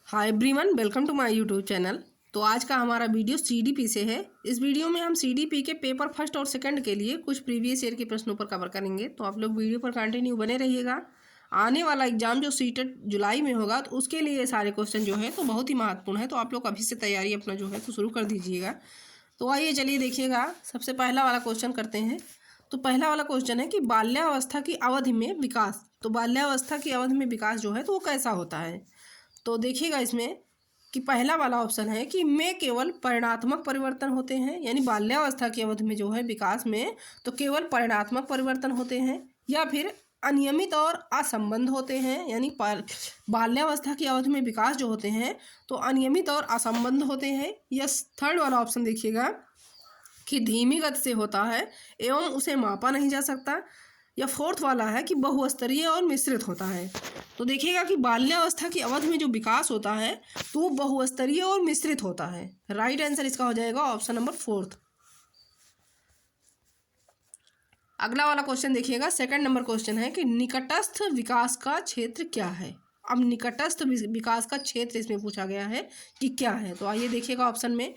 Hi everyone, welcome to my YouTube channel. तो आज का हमारा वीडियो सीडीपी से है। इस वीडियो में हम सीडीपी के पेपर फर्स्ट और सेकंड के लिए कुछ प्रीवियस ईयर के प्रश्नों पर कवर करेंगे। तो आप लोग वीडियो पर कंटिन्यू बने रहिएगा। आने वाला एग्जाम जो सीटेट जुलाई में होगा तो उसके लिए ये सारे क्वेश्चन जो है तो बहुत ही महत्वपूर्ण है। तो आप लोग अभी से तैयारी अपना जो है तो शुरू कर दीजिएगा। तो आइए चलिए देखिएगा, सबसे पहला वाला क्वेश्चन करते हैं। तो पहला वाला क्वेश्चन है कि बाल्यावस्था की अवधि में विकास। तो बाल्यावस्था की अवधि में विकास जो है तो वो कैसा होता है। तो देखिएगा इसमें कि पहला वाला ऑप्शन है कि में केवल परिणात्मक परिवर्तन होते हैं, यानी बाल्यावस्था की अवधि में जो है विकास में तो केवल परिणात्मक परिवर्तन होते हैं, या फिर अनियमित और असंबद्ध होते हैं, यानी बाल्यावस्था की अवधि में विकास जो होते हैं तो अनियमित और असंबद्ध होते हैं। या थर्ड वाला ऑप्शन देखिएगा कि धीमी गति से होता है एवं उसे मापा नहीं जा सकता। या फोर्थ वाला है कि बहुस्तरीय और मिश्रित होता है। तो देखिएगा कि बाल्यावस्था की अवधि में जो विकास होता है तो वो बहुस्तरीय और मिश्रित होता है। राइट आंसर इसका हो जाएगा ऑप्शन नंबर फोर्थ। अगला वाला क्वेश्चन देखिएगा, सेकंड नंबर क्वेश्चन है कि निकटस्थ विकास का क्षेत्र क्या है। अब निकटस्थ विकास का क्षेत्र इसमें पूछा गया है कि क्या है। तो आइए देखिएगा ऑप्शन में।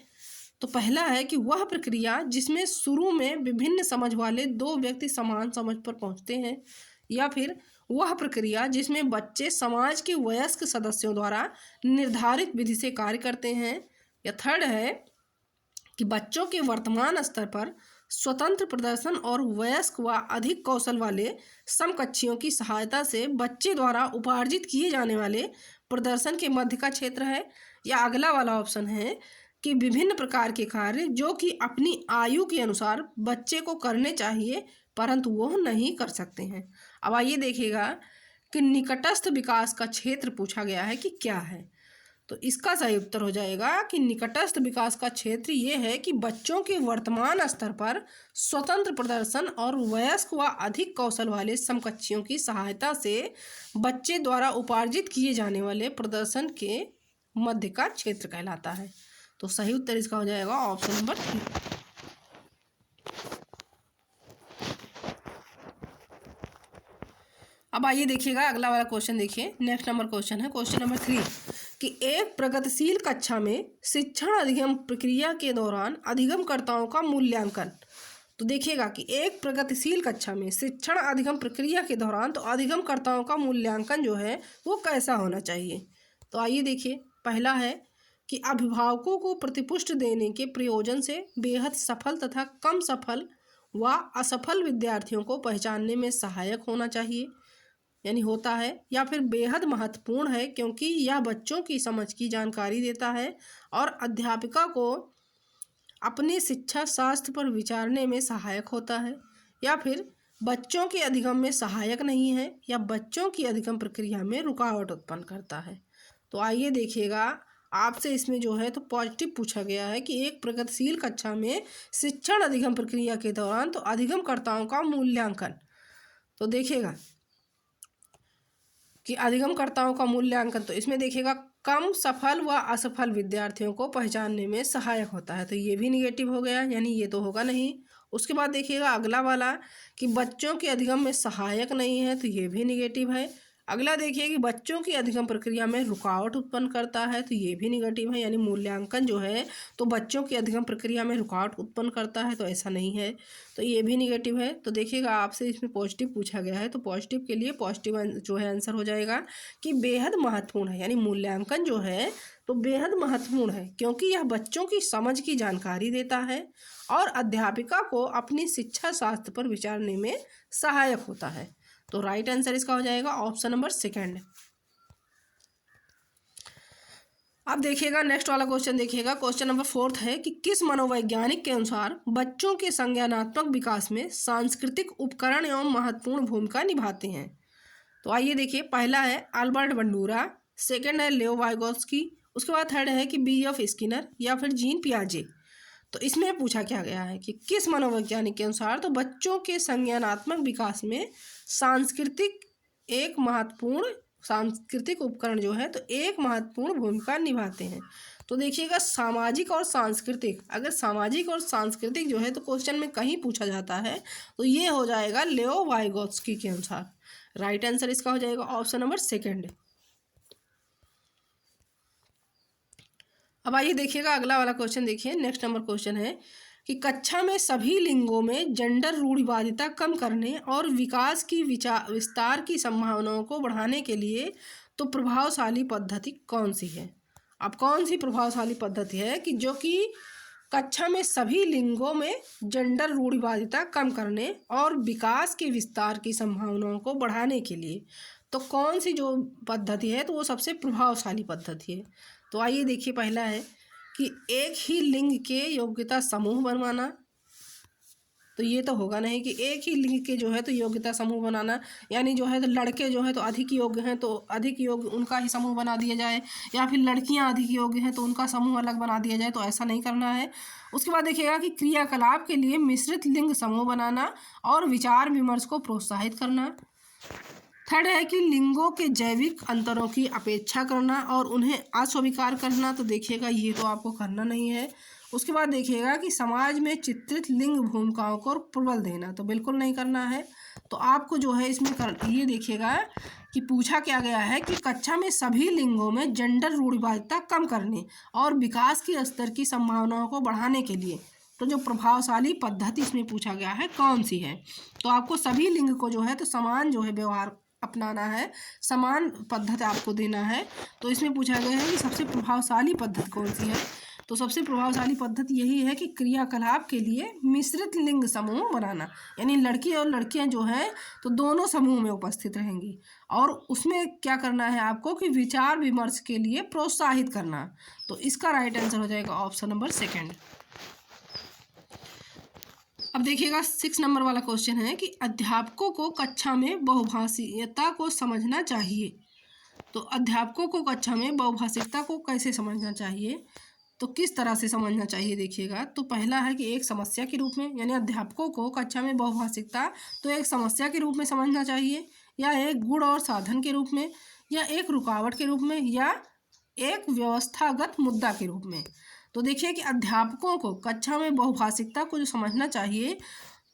तो पहला है कि वह प्रक्रिया जिसमें शुरू में विभिन्न समझ वाले दो व्यक्ति समान समझ पर पहुंचते हैं, या फिर वह प्रक्रिया जिसमें बच्चे समाज के वयस्क सदस्यों द्वारा निर्धारित विधि से कार्य करते हैं। या थर्ड है कि बच्चों के वर्तमान स्तर पर स्वतंत्र प्रदर्शन और वयस्क व अधिक कौशल वाले समकक्षियों की सहायता से बच्चे द्वारा उपार्जित किए जाने वाले प्रदर्शन के मध्य का क्षेत्र है। या अगला वाला ऑप्शन है कि विभिन्न प्रकार के कार्य जो कि अपनी आयु के अनुसार बच्चे को करने चाहिए परंतु वो नहीं कर सकते हैं। अब आइए देखिएगा कि निकटस्थ विकास का क्षेत्र पूछा गया है कि क्या है। तो इसका सही उत्तर हो जाएगा कि निकटस्थ विकास का क्षेत्र ये है कि बच्चों के वर्तमान स्तर पर स्वतंत्र प्रदर्शन और वयस्क व अधिक कौशल वाले समकक्षियों की सहायता से बच्चे द्वारा उपार्जित किए जाने वाले प्रदर्शन के मध्य का क्षेत्र कहलाता है। तो सही उत्तर इसका हो जाएगा ऑप्शन नंबर 3। अब आइए देखिएगा अगला वाला क्वेश्चन देखिए। नेक्स्ट नंबर क्वेश्चन है क्वेश्चन नंबर 3 कि एक प्रगतिशील कक्षा में शिक्षण अधिगम प्रक्रिया के दौरान अधिगमकर्ताओं का मूल्यांकन। तो देखिएगा कि एक प्रगतिशील कक्षा में शिक्षण अधिगम प्रक्रिया के दौरान तो अधिगमकर्ताओं का मूल्यांकन जो है वो कैसा होना चाहिए। तो आइए देखिए, पहला है कि अभिभावकों को प्रतिपुष्टि देने के प्रयोजन से बेहद सफल तथा कम सफल व असफल विद्यार्थियों को पहचानने में सहायक होना चाहिए, यानी होता है। या फिर बेहद महत्वपूर्ण है क्योंकि यह बच्चों की समझ की जानकारी देता है और अध्यापिका को अपने शिक्षा शास्त्र पर विचारने में सहायक होता है। या फिर बच्चों के अधिगम में सहायक नहीं है या बच्चों की अधिगम प्रक्रिया में रुकावट उत्पन्न करता है। तो आइए देखिएगा, आपसे इसमें जो है तो पॉजिटिव पूछा गया है कि एक प्रगतिशील कक्षा में शिक्षण अधिगम प्रक्रिया के दौरान तो अधिगमकर्ताओं का मूल्यांकन। तो देखिएगा कि अधिगमकर्ताओं का मूल्यांकन तो इसमें देखिएगा कम सफल व असफल विद्यार्थियों को पहचानने में सहायक होता है। तो ये भी निगेटिव हो गया, यानी ये तो होगा नहीं। उसके बाद देखिएगा अगला वाला कि बच्चों के अधिगम में सहायक नहीं है, तो ये भी निगेटिव है। अगला देखिए कि बच्चों की अधिगम प्रक्रिया में रुकावट उत्पन्न करता है, तो ये भी निगेटिव है, यानी मूल्यांकन जो है तो बच्चों की अधिगम प्रक्रिया में रुकावट उत्पन्न करता है, तो ऐसा नहीं है, तो ये भी निगेटिव है। तो देखिएगा आपसे इसमें पॉजिटिव पूछा गया है, तो पॉजिटिव के लिए पॉजिटिव जो है आंसर हो जाएगा कि बेहद महत्वपूर्ण है, यानी मूल्यांकन जो है तो बेहद महत्वपूर्ण है क्योंकि यह बच्चों की समझ की जानकारी देता है और अध्यापिका को अपनी शिक्षा शास्त्र पर विचारने में सहायक होता है। तो राइट आंसर इसका हो जाएगा ऑप्शन नंबर 2। अब देखिएगा नेक्स्ट वाला क्वेश्चन देखिएगा, क्वेश्चन नंबर 4 है कि किस मनोवैज्ञानिक के अनुसार बच्चों के संज्ञानात्मक विकास में सांस्कृतिक उपकरण एवं महत्वपूर्ण भूमिका निभाते हैं। तो आइए देखिए, पहला है अल्बर्ट बंडूरा, सेकंड है लेओ वाइगोत्स्की, उसके बाद थर्ड है कि B.F. स्किनर या फिर जीन पियाजे। तो इसमें पूछा क्या गया है कि किस मनोवैज्ञानिक के अनुसार तो बच्चों के संज्ञानात्मक विकास में सांस्कृतिक उपकरण जो है तो एक महत्वपूर्ण भूमिका निभाते हैं। तो देखिएगा सामाजिक और सांस्कृतिक, अगर सामाजिक और सांस्कृतिक जो है तो क्वेश्चन में कहीं पूछा जाता है तो ये हो जाएगा लेओ वाइगोत्स्की के अनुसार। राइट आंसर इसका हो जाएगा ऑप्शन नंबर 2। अब आइए देखिएगा अगला वाला क्वेश्चन। देखिए नेक्स्ट नंबर क्वेश्चन है कि कक्षा में सभी लिंगों में जेंडर रूढ़िवादिता कम करने और विकास की विस्तार की संभावनाओं को बढ़ाने के लिए तो प्रभावशाली पद्धति कौन सी है। अब कौन सी प्रभावशाली पद्धति है कि जो कि कक्षा में सभी लिंगों में जेंडर रूढ़िवादिता कम करने और विकास के विस्तार की संभावनाओं को बढ़ाने के लिए तो कौन सी जो पद्धति है तो वो सबसे प्रभावशाली पद्धति है। तो आइए देखिए, पहला है कि एक ही लिंग के योग्यता समूह बनवाना। तो ये तो होगा नहीं कि एक ही लिंग के जो है तो योग्यता समूह बनाना, यानी जो है तो लड़के जो है तो अधिक योग्य हैं तो अधिक योग्य उनका ही समूह बना दिया जाए, या फिर लड़कियां अधिक योग्य हैं तो उनका समूह अलग बना दिया जाए, तो ऐसा नहीं करना है। उसके बाद देखिएगा कि क्रियाकलाप के लिए मिश्रित लिंग समूह बनाना और विचार विमर्श को प्रोत्साहित करना। थर्ड है कि लिंगों के जैविक अंतरों की अपेक्षा करना और उन्हें अस्वीकार करना। तो देखिएगा ये तो आपको करना नहीं है। उसके बाद देखिएगा कि समाज में चित्रित लिंग भूमिकाओं को प्रबल देना, तो बिल्कुल नहीं करना है। तो आपको जो है इसमें ये देखिएगा कि पूछा क्या गया है कि कक्षा में सभी लिंगों में जेंडर रूढ़िवादिता कम करने और विकास के स्तर की संभावनाओं को बढ़ाने के लिए तो जो प्रभावशाली पद्धति इसमें पूछा गया है कौन सी है। तो आपको सभी लिंग को जो है तो समान जो है व्यवहार अपनाना है, समान पद्धति आपको देना है। तो इसमें पूछा गया है कि सबसे प्रभावशाली पद्धति कौन सी है। तो सबसे प्रभावशाली पद्धति यही है कि क्रियाकलाप के लिए मिश्रित लिंग समूह बनाना, यानी लड़की और लड़कियां जो हैं तो दोनों समूह में उपस्थित रहेंगी और उसमें क्या करना है आपको कि विचार विमर्श के लिए प्रोत्साहित करना। तो इसका राइट आंसर हो जाएगा ऑप्शन नंबर सेकंड। अब देखिएगा 6 नंबर वाला क्वेश्चन है कि अध्यापकों को कक्षा में बहुभाषीयता को समझना चाहिए। तो अध्यापकों को कक्षा में बहुभाषिकता को कैसे समझना चाहिए, तो किस तरह से समझना चाहिए देखिएगा। तो पहला है कि एक समस्या के रूप में, यानी अध्यापकों को कक्षा में बहुभाषिकता तो एक समस्या के रूप में समझना चाहिए, या एक गुण और साधन के रूप में, या एक रुकावट के रूप में, या एक व्यवस्थागत मुद्दा के रूप में। तो देखिए कि अध्यापकों को कक्षा में बहुभाषिकता को जो समझना चाहिए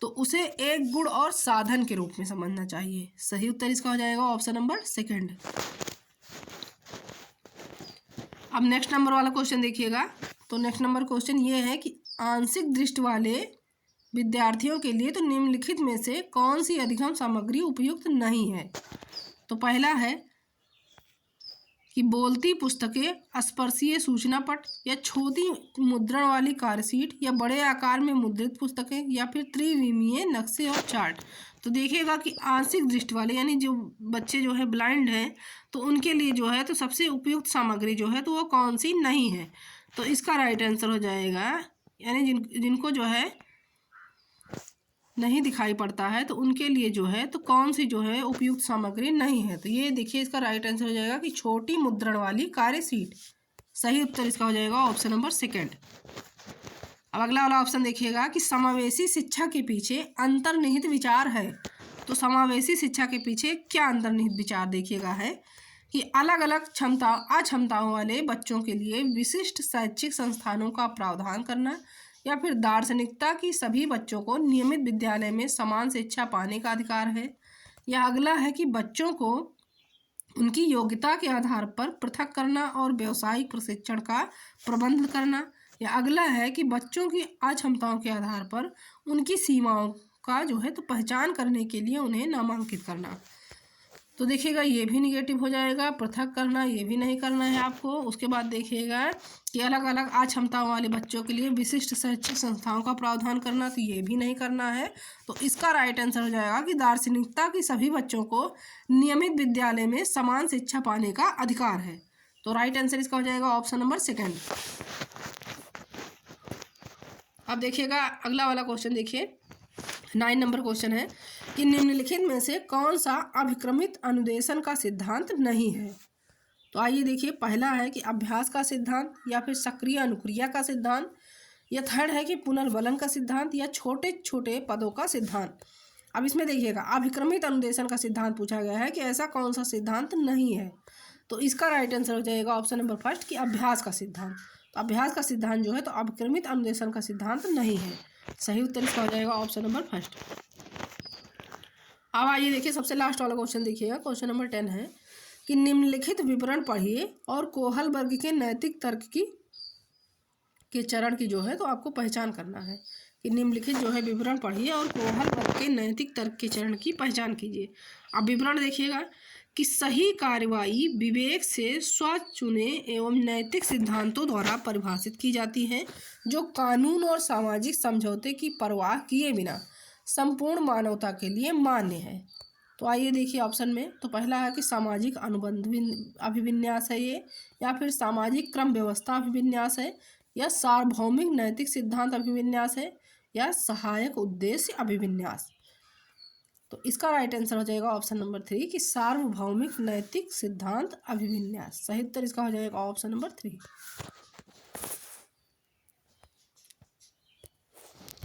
तो उसे एक गुण और साधन के रूप में समझना चाहिए। सही उत्तर इसका हो जाएगा ऑप्शन नंबर सेकंड। अब नेक्स्ट नंबर वाला क्वेश्चन देखिएगा। तो नेक्स्ट नंबर क्वेश्चन ये है कि आंशिक दृष्टि वाले विद्यार्थियों के लिए तो निम्नलिखित में से कौन सी अधिगम सामग्री उपयुक्त नहीं है। तो पहला है कि बोलती पुस्तकें, स्पर्शीय सूचना पट, या छोटी मुद्रण वाली कार्यशीट, या बड़े आकार में मुद्रित पुस्तकें, या फिर त्रिविमीय नक्शे और चार्ट। तो देखिएगा कि आंशिक दृष्टि वाले यानी जो बच्चे जो है ब्लाइंड हैं तो उनके लिए जो है तो सबसे उपयुक्त सामग्री जो है तो वो कौन सी नहीं है। तो इसका राइट आंसर हो जाएगा, यानी जिनको जो है नहीं दिखाई पड़ता है तो उनके लिए जो है तो कौन सी जो है उपयुक्त सामग्री नहीं है। तो ये देखिए इसका राइट आंसर हो जाएगा कि छोटी मुद्रण वाली कार्यशीट। सही उत्तर इसका हो जाएगा ऑप्शन नंबर सेकंड। अब अगला वाला ऑप्शन देखिएगा कि समावेशी शिक्षा के पीछे अंतर्निहित विचार है। तो समावेशी शिक्षा के पीछे क्या अंतर्निहित विचार देखिएगा है कि अलग अलग अक्षमताओं वाले बच्चों के लिए विशिष्ट शैक्षिक संस्थानों का प्रावधान करना, या फिर दार्शनिकता की सभी बच्चों को नियमित विद्यालय में समान शिक्षा पाने का अधिकार है, या अगला है कि बच्चों को उनकी योग्यता के आधार पर पृथक करना और व्यावसायिक प्रशिक्षण का प्रबंध करना, या अगला है कि बच्चों की अक्षमताओं के आधार पर उनकी सीमाओं का जो है तो पहचान करने के लिए उन्हें नामांकित करना। तो देखिएगा ये भी निगेटिव हो जाएगा, पृथक करना ये भी नहीं करना है आपको। उसके बाद देखिएगा कि अलग अलग अक्षमताओं वाले बच्चों के लिए विशिष्ट शैक्षिक संस्थाओं का प्रावधान करना, तो ये भी नहीं करना है। तो इसका राइट आंसर हो जाएगा कि दार्शनिकता की सभी बच्चों को नियमित विद्यालय में समान शिक्षा पाने का अधिकार है। तो राइट आंसर इसका हो जाएगा ऑप्शन नंबर सेकंड। अब देखिएगा अगला वाला क्वेश्चन देखिए 9 नंबर क्वेश्चन है कि निम्नलिखित में से कौन सा अभिक्रमित अनुदेशन का सिद्धांत नहीं है। तो आइए देखिए, पहला है कि अभ्यास का सिद्धांत, या फिर सक्रिय अनुक्रिया का सिद्धांत, या थर्ड है कि पुनर्वलन का सिद्धांत, या छोटे छोटे पदों का सिद्धांत। अब इसमें देखिएगा अभिक्रमित अनुदेशन का सिद्धांत पूछा गया है कि ऐसा कौन सा सिद्धांत नहीं है। तो इसका राइट आंसर हो जाएगा ऑप्शन नंबर फर्स्ट कि अभ्यास का सिद्धांत। तो अभ्यास का सिद्धांत जो है तो अभिक्रमित अनुदेशन का सिद्धांत नहीं है। सही उत्तर इसका हो जाएगा ऑप्शन नंबर फर्स्ट। अब आइए देखिए सबसे लास्ट वाला क्वेश्चन देखिएगा, क्वेश्चन नंबर 10 है कि निम्नलिखित विवरण पढ़िए और कोहलबर्ग के नैतिक तर्क की के चरण की जो है तो आपको पहचान करना है कि निम्नलिखित जो है विवरण पढ़िए और कोहल वर्ग के नैतिक तर्क के चरण की पहचान कीजिए। अब विवरण देखिएगा कि सही कार्रवाई विवेक से स्वचुने एवं नैतिक सिद्धांतों द्वारा परिभाषित की जाती है, जो कानून और सामाजिक समझौते की परवाह किए बिना संपूर्ण मानवता के लिए मान्य है। तो आइए देखिए ऑप्शन में, तो पहला है कि सामाजिक अनुबंध अभिविन्यास है ये, या फिर सामाजिक क्रम व्यवस्था अभिविन्यास है, या सार्वभौमिक नैतिक सिद्धांत अभिविन्यास है, या सहायक उद्देश्य अभिविन्यास। तो इसका राइट आंसर हो जाएगा ऑप्शन नंबर 3 कि सार्वभौमिक नैतिक सिद्धांत अभिविन्यास। सही उत्तर इसका हो जाएगा ऑप्शन नंबर 3।